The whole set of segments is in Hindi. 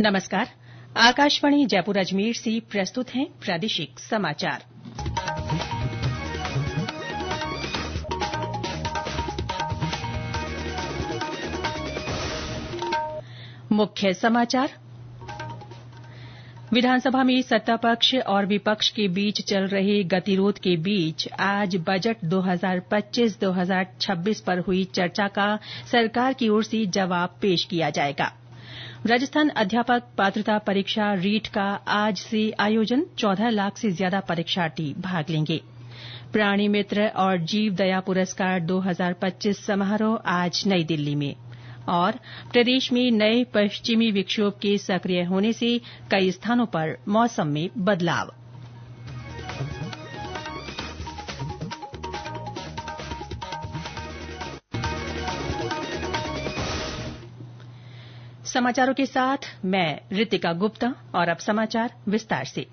नमस्कार। आकाशवाणी जयपुर अजमेर से प्रस्तुत हैं प्रादेशिक समाचार। मुख्य समाचार। विधानसभा में सत्तापक्ष और विपक्ष के बीच चल रहे गतिरोध के बीच आज बजट 2025-2026 पर हुई चर्चा का सरकार की ओर से जवाब पेश किया जाएगा। राजस्थान अध्यापक पात्रता परीक्षा रीट का आज से आयोजन 14 लाख से ज्यादा परीक्षार्थी भाग लेंगे। प्राणी मित्र और जीव दया पुरस्कार 2025 समारोह आज नई दिल्ली में। और प्रदेश में नए पश्चिमी विक्षोभ के सक्रिय होने से कई स्थानों पर मौसम में बदलाव। समाचारों के साथ मैं रितिका गुप्ता और अब समाचार विस्तार से।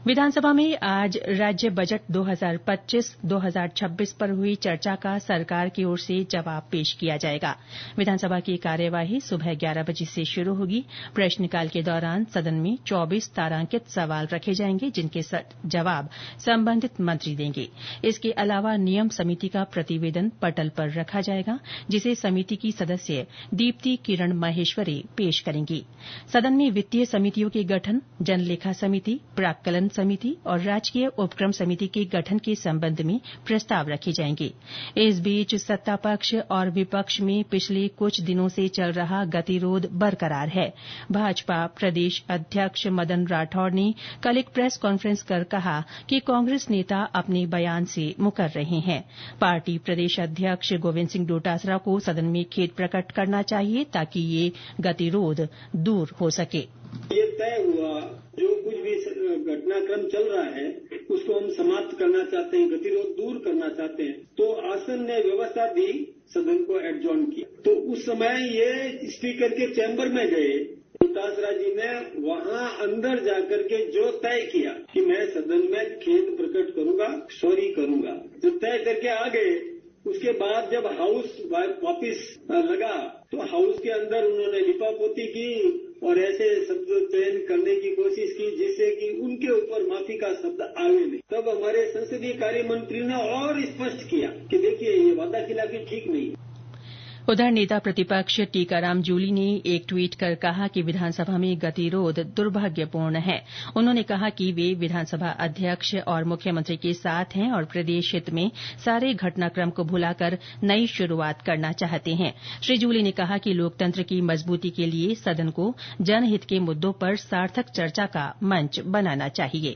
विधानसभा में आज राज्य बजट 2025-2026 पर हुई चर्चा का सरकार की ओर से जवाब पेश किया जाएगा। विधानसभा की कार्यवाही सुबह 11 बजे से शुरू होगी। प्रश्नकाल के दौरान सदन में 24 तारांकित सवाल रखे जाएंगे, जिनके जवाब संबंधित मंत्री देंगे। इसके अलावा नियम समिति का प्रतिवेदन पटल पर रखा जाएगा, जिसे समिति की सदस्य दीप्ति किरण माहेश्वरी पेश करेंगी। सदन में वित्तीय समितियों के गठन, जनलेखा समिति, प्राक्कलन समिति और राजकीय उपक्रम समिति के गठन के संबंध में प्रस्ताव रखे जाएंगे। इस बीच सत्तापक्ष और विपक्ष में पिछले कुछ दिनों से चल रहा गतिरोध बरकरार है। भाजपा प्रदेश अध्यक्ष मदन राठौड़ ने कल एक प्रेस कॉन्फ्रेंस कर कहा कि कांग्रेस नेता अपने बयान से मुकर रहे हैं। पार्टी प्रदेश अध्यक्ष गोविंद सिंह डोटासरा को सदन में खेद प्रकट करना चाहिए, ताकि ये गतिरोध दूर हो सके। ये तय हुआ, जो कुछ भी घटनाक्रम चल रहा है उसको हम समाप्त करना चाहते हैं, गतिरोध दूर करना चाहते हैं। तो आसन ने व्यवस्था दी, सदन को एडजॉर्न किया। तो उस समय ये स्पीकर के चैम्बर में गए, डोटासरा जी ने वहां अंदर जाकर के जो तय किया कि मैं सदन में खेद प्रकट करूंगा, सॉरी करूंगा, जो तय करके आ गए। उसके बाद जब हाउस वापिस लगा तो हाउस के अंदर उन्होंने लिपापोती की और ऐसे शब्द चयन करने की कोशिश की जिससे कि उनके ऊपर माफी का शब्द आवे नहीं। तब हमारे संसदीय कार्य मंत्री ने और स्पष्ट किया कि देखिए ये वादाखिलाफी ठीक नहीं है। उधर नेता प्रतिपक्ष टीकाराम जूली ने एक ट्वीट कर कहा कि विधानसभा में गतिरोध दुर्भाग्यपूर्ण है। उन्होंने कहा कि वे विधानसभा अध्यक्ष और मुख्यमंत्री के साथ हैं और प्रदेश हित में सारे घटनाक्रम को भुलाकर नई शुरूआत करना चाहते हैं। श्री जूली ने कहा कि लोकतंत्र की मजबूती के लिए सदन को जनहित के मुद्दों पर सार्थक चर्चा का मंच बनाना चाहिए।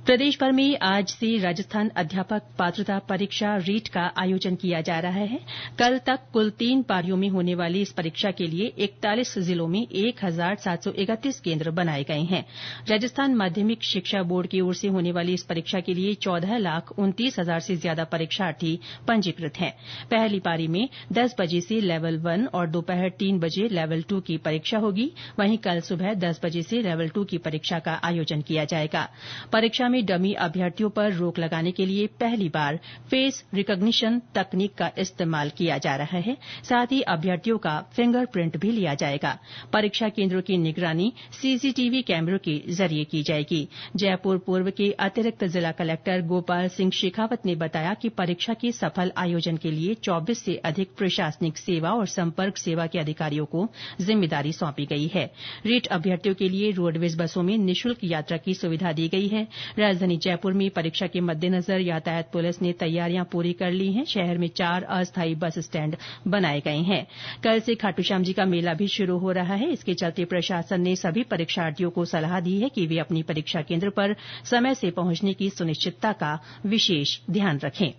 प्रदेश भर में आज से राजस्थान अध्यापक पात्रता परीक्षा रीट का आयोजन किया जा रहा है। कल तक कुल 3 पारियों में होने वाली इस परीक्षा के लिए 41 जिलों में 1731 केन्द्र बनाए गए हैं। राजस्थान माध्यमिक शिक्षा बोर्ड की ओर से होने वाली इस परीक्षा के लिए 14,29,000 से ज्यादा परीक्षार्थी पंजीकृत हैं। पहली पारी में 10 बजे से लेवल 1 और दोपहर 3 बजे लेवल 2 की परीक्षा होगी। वहीं कल सुबह 10 बजे से लेवल 2 की परीक्षा का आयोजन किया जाएगा। परीक्षा में डमी अभ्यर्थियों पर रोक लगाने के लिए पहली बार फेस रिकॉग्निशन तकनीक का इस्तेमाल किया जा रहा है। साथ ही अभ्यर्थियों का फिंगरप्रिंट भी लिया जाएगा। परीक्षा केन्द्रों की निगरानी सीसीटीवी कैमरों के जरिए की जाएगी। जयपुर पूर्व के अतिरिक्त जिला कलेक्टर गोपाल सिंह शेखावत ने बताया कि परीक्षा के सफल आयोजन के लिए 24 से अधिक प्रशासनिक सेवा और संपर्क सेवा के अधिकारियों को जिम्मेदारी सौंपी गई है। रीट अभ्यर्थियों के लिए रोडवेज बसों में निःशुल्क यात्रा की सुविधा दी गई है। राजधानी जयपुर में परीक्षा के मद्देनजर यातायात पुलिस ने तैयारियां पूरी कर ली हैं। शहर में 4 अस्थायी बस स्टैंड बनाए गए हैं। कल से खाटूश्याम जी का मेला भी शुरू हो रहा है। इसके चलते प्रशासन ने सभी परीक्षार्थियों को सलाह दी है कि वे अपनी परीक्षा केन्द्र पर समय से पहुंचने की सुनिश्चितता का विशेष ध्यान रखें।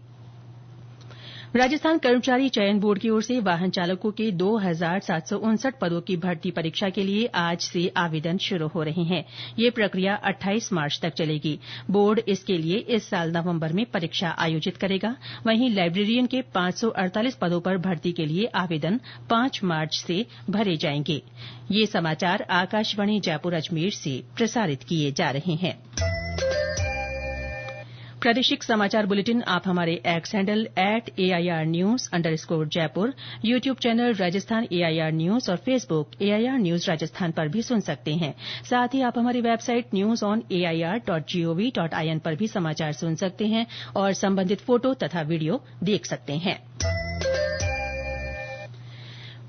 राजस्थान कर्मचारी चयन बोर्ड की ओर से वाहन चालकों के 2,759 पदों की भर्ती परीक्षा के लिए आज से आवेदन शुरू हो रहे हैं। ये प्रक्रिया 28 मार्च तक चलेगी। बोर्ड इसके लिए इस साल नवंबर में परीक्षा आयोजित करेगा। वहीं लाइब्रेरियन के 548 पदों पर भर्ती के लिए आवेदन 5 मार्च से भरे जाएंगे। ये समाचार आकाशवाणी जयपुर अजमेर से प्रसारित किए जा रहे हैं। प्रादेशिक समाचार बुलेटिन आप हमारे एक्स हैंडल @AIRnews_जयपुर, YouTube channel Rajasthan AIR news और फेसबुक AIR न्यूज राजस्थान पर भी सुन सकते हैं। साथ ही आप हमारी वेबसाइट newsonair.gov.in पर भी समाचार सुन सकते हैं और संबंधित फोटो तथा वीडियो देख सकते हैं।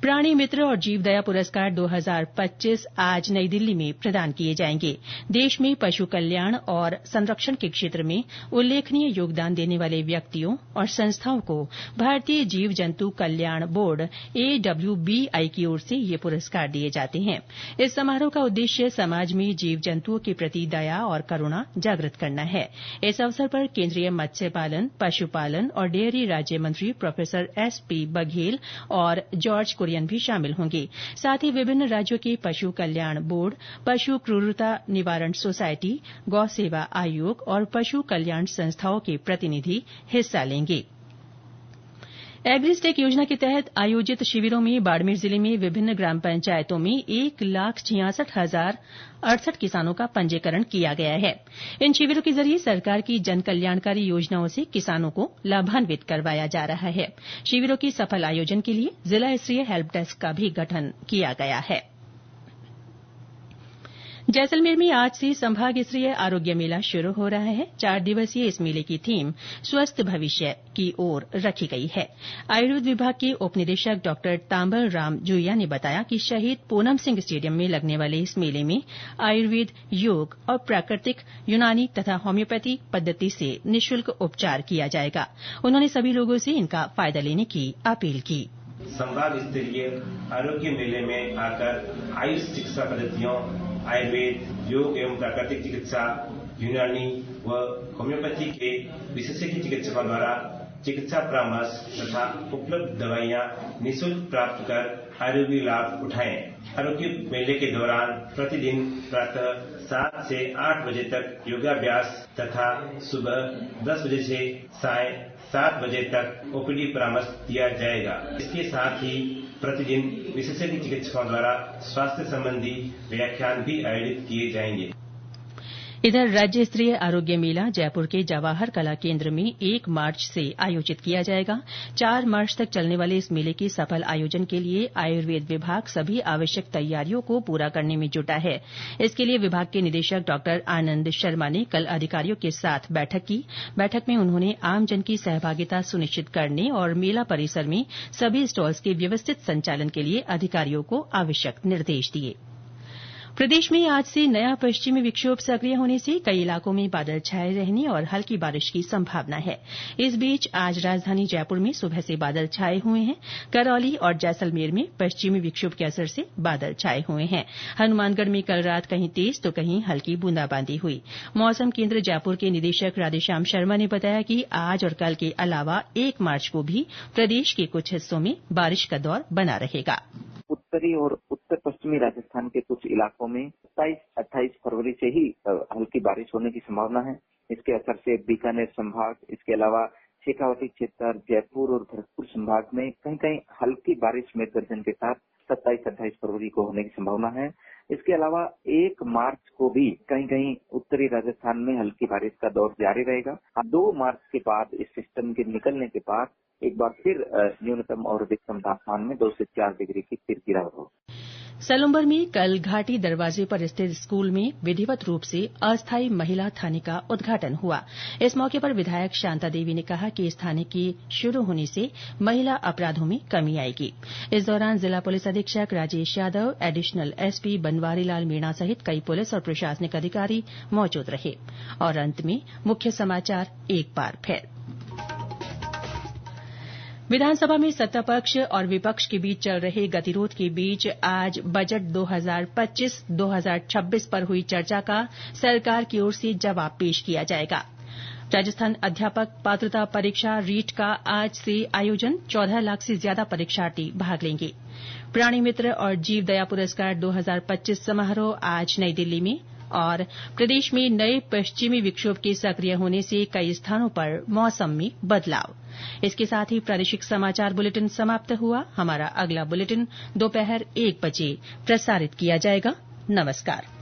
प्राणी मित्र और जीव दया पुरस्कार 2025 आज नई दिल्ली में प्रदान किए जाएंगे। देश में पशु कल्याण और संरक्षण के क्षेत्र में उल्लेखनीय योगदान देने वाले व्यक्तियों और संस्थाओं को भारतीय जीव जंतु कल्याण बोर्ड AWBI की ओर से ये पुरस्कार दिए जाते हैं। इस समारोह का उद्देश्य समाज में जीव जंतुओं के प्रति दया और करुणा जागृत करना है। इस अवसर पर केंद्रीय मत्स्य पालन, पशुपालन और डेयरी राज्य मंत्री प्रोफेसर SP बघेल और जॉर्ज भी शामिल होंगे। साथ ही विभिन्न राज्यों के पशु कल्याण बोर्ड, पशु क्रूरता निवारण सोसायटी, गौ सेवा आयोग और पशु कल्याण संस्थाओं के प्रतिनिधि हिस्सा लेंगे। एग्रीस्टेक योजना के तहत आयोजित शिविरों में बाड़मेर जिले में विभिन्न ग्राम पंचायतों में 1,66,068 किसानों का पंजीकरण किया गया है। इन शिविरों के जरिए सरकार की जन कल्याणकारी योजनाओं से किसानों को लाभान्वित करवाया जा रहा है। शिविरों के सफल आयोजन के लिए जिला स्तरीय हेल्प डेस्क का भी गठन किया गया है। जैसलमेर में आज से संभाग स्तरीय आरोग्य मेला शुरू हो रहा है। 4 दिवसीय इस मेले की थीम स्वस्थ भविष्य की ओर रखी गई है। आयुर्वेद विभाग के उप निदेशक डॉ तांबल राम जुइया ने बताया कि शहीद पूनम सिंह स्टेडियम में लगने वाले इस मेले में आयुर्वेद, योग और प्राकृतिक, यूनानी तथा होम्योपैथी पद्धति से निःशुल्क उपचार किया जाएगा। उन्होंने सभी लोगों से इनका फायदा लेने की अपील की। संभाग स्तरीय आरोग्य मेले में आकर आयुष चिकित्सा पद्धतियों, आयुर्वेद, योग एवं प्राकृतिक चिकित्सा, यूनानी व होम्योपैथी के विशेषज्ञ चिकित्सकों द्वारा चिकित्सा परामर्श तथा उपलब्ध दवाइयां निःशुल्क प्राप्त कर आरोग्य लाभ उठाएं। आरोग्य मेले के दौरान प्रतिदिन प्रातः 7 से 8 बजे तक योगाभ्यास तथा सुबह 10 बजे से साय 7 बजे तक OPD परामर्श दिया जाएगा। इसके साथ ही प्रतिदिन विशेषज्ञ चिकित्सकों द्वारा स्वास्थ्य संबंधी व्याख्यान भी आयोजित किए जाएंगे। इधर राज्य स्तरीय आरोग्य मेला जयपुर के जवाहर कला केंद्र में 1 मार्च से आयोजित किया जाएगा। 4 मार्च तक चलने वाले इस मेले के सफल आयोजन के लिए आयुर्वेद विभाग सभी आवश्यक तैयारियों को पूरा करने में जुटा है। इसके लिए विभाग के निदेशक डॉ आनंद शर्मा ने कल अधिकारियों के साथ बैठक की। बैठक में उन्होंने आमजन की सहभागिता सुनिश्चित करने और मेला परिसर में सभी स्टॉल्स के व्यवस्थित संचालन के लिए अधिकारियों को आवश्यक निर्देश दिए। प्रदेश में आज से नया पश्चिमी विक्षोभ सक्रिय होने से कई इलाकों में बादल छाये रहने और हल्की बारिश की संभावना है। इस बीच आज राजधानी जयपुर में सुबह से बादल छाये हुए हैं। करौली और जैसलमेर में पश्चिमी विक्षोभ के असर से बादल छाये हुए हैं। हनुमानगढ़ में कल रात कहीं तेज तो कहीं हल्की बूंदाबांदी हुई। मौसम केंद्र जयपुर के निदेशक राधेश्याम शर्मा ने बताया कि आज और कल के अलावा 1 मार्च को भी प्रदेश के कुछ हिस्सों में बारिश का दौर बना रहेगा। उत्तरी और उत्तर पश्चिमी राजस्थान के कुछ इलाकों में 27-28 फरवरी से ही हल्की बारिश होने की संभावना है। इसके असर से बीकानेर संभाग, इसके अलावा शेखावाटी क्षेत्र, जयपुर और भरतपुर संभाग में कहीं कहीं हल्की बारिश में गर्जन के साथ 27-28 फरवरी को होने की संभावना है। इसके अलावा 1 मार्च को भी कहीं कहीं उत्तरी राजस्थान में हल्की बारिश का दौर जारी रहेगा। 2 मार्च के बाद इस सिस्टम के निकलने के बाद एक बार फिर न्यूनतम और अधिकतम तापमान में 2 से 4 डिग्री की फिर गिरावट होगी। सलुम्बर में कल घाटी दरवाजे पर स्थित स्कूल में विधिवत रूप से अस्थायी महिला थाने का उद्घाटन हुआ। इस मौके पर विधायक शांता देवी ने कहा कि इस थाने के शुरू होने से महिला अपराधों में कमी आएगी। इस दौरान जिला पुलिस अधीक्षक राजेश यादव, एडिशनल SP बनवारी लाल मीणा सहित कई पुलिस और प्रशासनिक अधिकारी मौजूद रहे। और अंत में मुख्य समाचार एक बार फिर। विधानसभा में सत्तापक्ष और विपक्ष के बीच चल रहे गतिरोध के बीच आज बजट 2025-2026 पर हुई चर्चा का सरकार की ओर से जवाब पेश किया जाएगा। राजस्थान अध्यापक पात्रता परीक्षा रीट का आज से आयोजन, 14 लाख से ज्यादा परीक्षार्थी भाग लेंगे। प्राणी मित्र और जीव दया पुरस्कार 2025 समारोह आज नई दिल्ली में। और प्रदेश में नए पश्चिमी विक्षोभ के सक्रिय होने से कई स्थानों पर मौसम में बदलाव। इसके साथ ही प्रादेशिक समाचार बुलेटिन समाप्त हुआ। हमारा अगला बुलेटिन दोपहर 1 बजे प्रसारित किया जाएगा। नमस्कार।